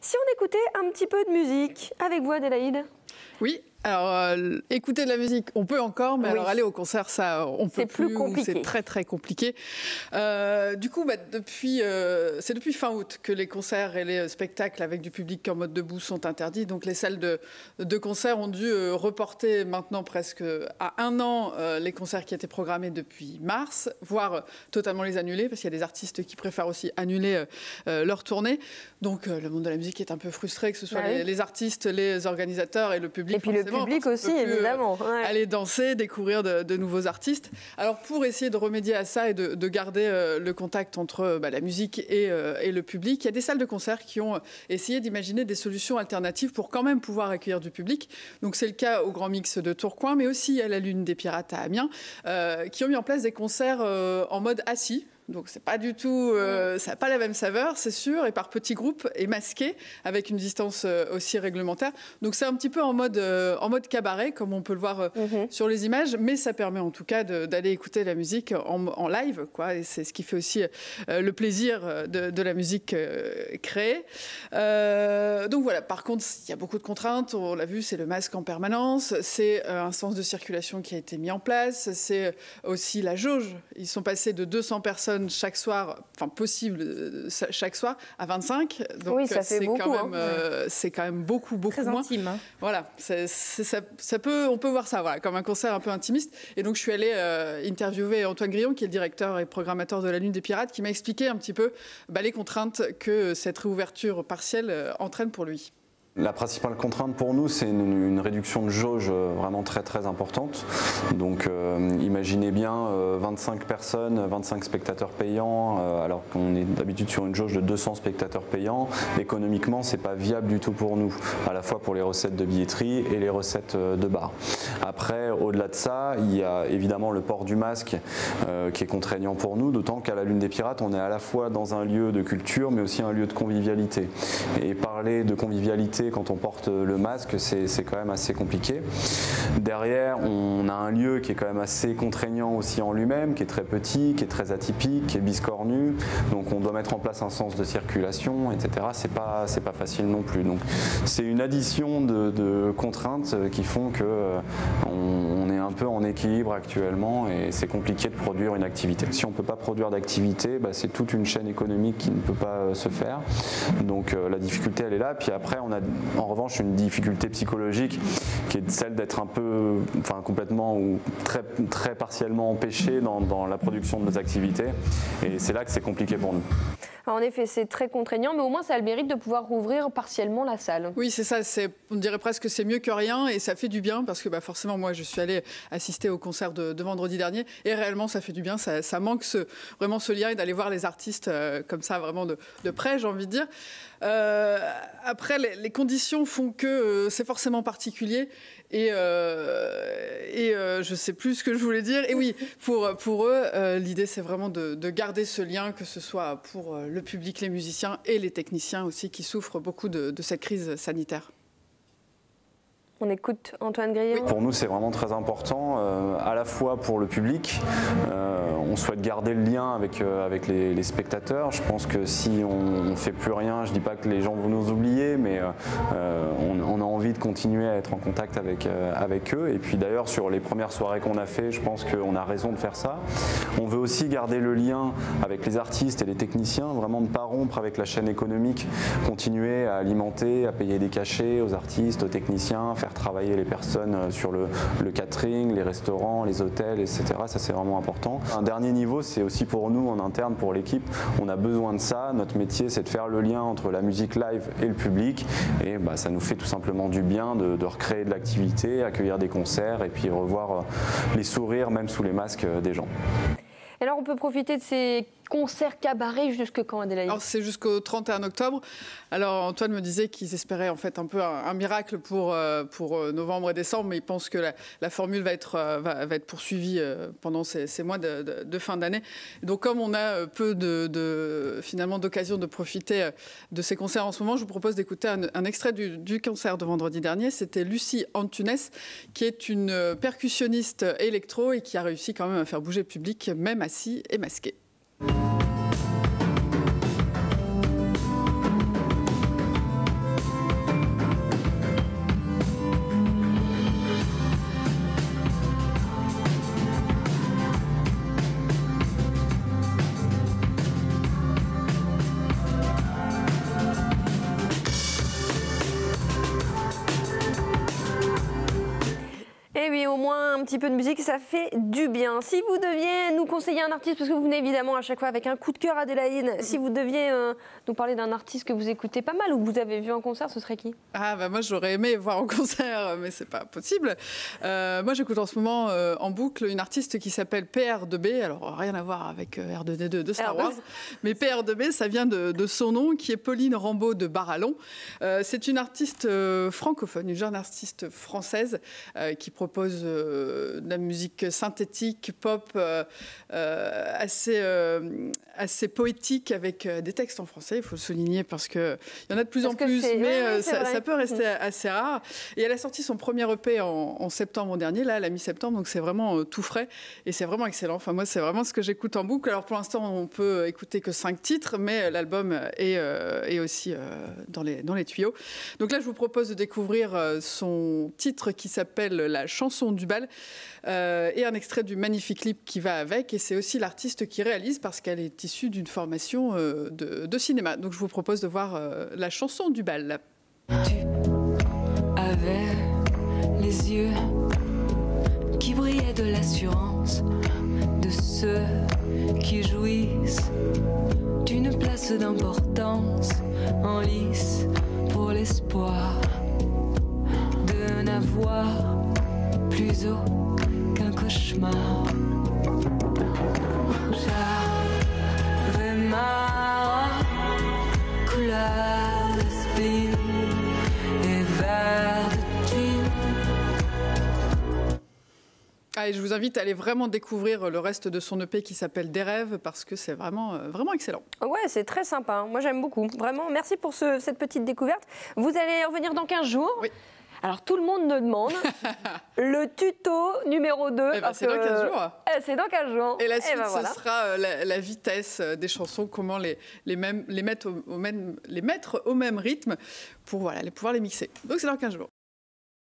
Si on écoutait un petit peu de musique avec vous, Adélaïde? Oui, alors écouter de la musique, on peut encore, mais oui. alors aller au concert, ça, on peut plus. Plus compliqué. C'est très très compliqué. Du coup, c'est depuis fin août que les concerts et les spectacles avec du public en mode debout sont interdits. Donc les salles de concert ont dû reporter maintenant presque à 1 an les concerts qui étaient programmés depuis mars, voire totalement les annuler, parce qu'il y a des artistes qui préfèrent aussi annuler leur tournée. Donc le monde de la musique est un peu frustré, que ce soit les artistes, les organisateurs et le public. Et puis le public aussi, évidemment. Aller danser, découvrir de nouveaux artistes. Alors pour essayer de remédier à ça et de garder le contact entre la musique et le public, il y a des salles de concert qui ont essayé d'imaginer des solutions alternatives pour quand même pouvoir accueillir du public. Donc c'est le cas au Grand Mix de Tourcoing, mais aussi à la Lune des Pirates à Amiens, qui ont mis en place des concerts en mode assis. Donc c'est pas du tout, ça n'a pas la même saveur, c'est sûr, et par petits groupes et masqués avec une distance aussi réglementaire. Donc c'est un petit peu en mode cabaret, comme on peut le voir sur les images, mais ça permet en tout cas d'aller écouter la musique en live, quoi. Et c'est ce qui fait aussi le plaisir de la musique créée. Donc voilà. Par contre, il y a beaucoup de contraintes. On l'a vu, c'est le masque en permanence, c'est un sens de circulation qui a été mis en place, c'est aussi la jauge. Ils sont passés de 200 personnes chaque soir, enfin possible chaque soir, à 25. Donc oui, ça fait beaucoup. C'est quand même beaucoup très moins. Intime. Hein. Voilà, on peut voir ça, voilà, comme un concert un peu intimiste. Et donc je suis allée interviewer Antoine Grillon, qui est le directeur et programmateur de la Lune des Pirates, qui m'a expliqué un petit peu les contraintes que cette réouverture partielle entraîne pour lui. La principale contrainte pour nous, c'est une réduction de jauge vraiment très très importante. Donc imaginez bien 25 personnes, 25 spectateurs payants, alors qu'on est d'habitude sur une jauge de 200 spectateurs payants. Économiquement, c'est pas viable du tout pour nous, à la fois pour les recettes de billetterie et les recettes de bar. Après, au-delà de ça, il y a évidemment le port du masque qui est contraignant pour nous, d'autant qu'à la Lune des Pirates, on est à la fois dans un lieu de culture, mais aussi un lieu de convivialité. Et parler de convivialité quand on porte le masque, c'est quand même assez compliqué. Derrière, on a un lieu qui est quand même assez contraignant aussi en lui-même, qui est très petit, qui est très atypique, qui est biscornu. Donc on doit mettre en place un sens de circulation, etc. C'est pas facile non plus. Donc c'est une addition de contraintes qui font que on est un peu en équilibre actuellement et c'est compliqué de produire une activité. Si on ne peut pas produire d'activité, c'est toute une chaîne économique qui ne peut pas se faire. Donc la difficulté, elle est là. Puis après, on a en revanche une difficulté psychologique qui est celle d'être un peu, complètement ou très, très partiellement empêché dans la production de nos activités. Et c'est là que c'est compliqué pour nous. Alors en effet, c'est très contraignant, mais au moins ça a le mérite de pouvoir rouvrir partiellement la salle. Oui, c'est ça. On dirait presque que c'est mieux que rien et ça fait du bien parce que forcément, moi, je suis allée assister au concert de vendredi dernier et réellement, ça fait du bien. Ça manque vraiment ce lien et d'aller voir les artistes comme ça, vraiment de près, j'ai envie de dire. Après, les conditions font que c'est forcément particulier et je sais plus ce que je voulais dire. Et oui, pour eux, l'idée c'est vraiment de garder ce lien, que ce soit pour le public, les musiciens et les techniciens aussi qui souffrent beaucoup de cette crise sanitaire. On écoute Antoine Grillon. Oui. Pour nous, c'est vraiment très important, à la fois pour le public. On souhaite garder le lien avec les spectateurs. Je pense que si on ne fait plus rien, je ne dis pas que les gens vont nous oublier, mais on a envie de continuer à être en contact avec eux. Et puis d'ailleurs, sur les premières soirées qu'on a fait, je pense qu'on a raison de faire ça. On veut aussi garder le lien avec les artistes et les techniciens, vraiment ne pas rompre avec la chaîne économique, continuer à alimenter, à payer des cachets aux artistes, aux techniciens, faire travailler les personnes sur le catering, les restaurants, les hôtels, etc. Ça, c'est vraiment important. Un dernier niveau, c'est aussi pour nous, en interne, pour l'équipe, on a besoin de ça. Notre métier, c'est de faire le lien entre la musique live et le public. Et ça nous fait tout simplement du bien de recréer de l'activité, accueillir des concerts et puis revoir les sourires, même sous les masques des gens. Alors, on peut profiter de ces concerts cabaret jusque quand, Adélaïde? Alors, c'est jusqu'au 31 octobre. Alors, Antoine me disait qu'ils espéraient en fait un peu un miracle pour novembre et décembre, mais ils pensent que la formule va être poursuivie pendant ces mois de fin d'année. Donc, comme on a peu finalement d'occasion de profiter de ces concerts en ce moment, je vous propose d'écouter un extrait du concert de vendredi dernier. C'était Lucie Antunes, qui est une percussionniste électro et qui a réussi quand même à faire bouger le public, même assis et masqué. moins un petit peu de musique, ça fait du bien. Si vous deviez nous conseiller un artiste, parce que vous venez évidemment à chaque fois avec un coup de cœur, Adélaïde, si vous deviez nous parler d'un artiste que vous écoutez pas mal ou que vous avez vu en concert, ce serait qui? Ah bah moi j'aurais aimé voir en concert, mais c'est pas possible. Moi j'écoute en ce moment en boucle une artiste qui s'appelle PR2B, alors rien à voir avec R2D2 de Star Wars, mais PR2B ça vient de son nom qui est Pauline Rambaud de Barallon. C'est une artiste francophone, une jeune artiste française qui propose de la musique synthétique, pop, assez poétique avec des textes en français, il faut le souligner parce qu'il y en a de plus en plus, mais ça peut rester assez rare. Et elle a sorti son premier EP en septembre dernier, là, à la mi-septembre, donc c'est vraiment tout frais et c'est vraiment excellent. Enfin, moi, c'est vraiment ce que j'écoute en boucle. Alors pour l'instant, on peut écouter que 5 titres, mais l'album est aussi dans les tuyaux. Donc là, je vous propose de découvrir son titre qui s'appelle La chanson du bal et un extrait du magnifique clip qui va avec. Et c'est aussi l'artiste qui réalise parce qu'elle est issue d'une formation de cinéma. Donc je vous propose de voir La chanson du bal. Tu avais les yeux qui brillaient de l'assurance de ceux qui jouissent d'une place d'importance en lice pour l'espoir de n'avoir plus haut qu'un cauchemar. J'avais ma couleur de spleen et vert de jean. Allez, je vous invite à aller vraiment découvrir le reste de son EP qui s'appelle Des rêves parce que c'est vraiment excellent. Ouais, c'est très sympa. Moi, j'aime beaucoup. Vraiment, merci pour cette petite découverte. Vous allez revenir dans 15 jours. Oui. Alors, tout le monde me demande le tuto numéro 2. C'est dans 15 jours. C'est dans 15 jours. Et la suite, voilà. ce sera la vitesse des chansons, comment les mettre au même rythme pour pouvoir les mixer. Donc, c'est dans 15 jours.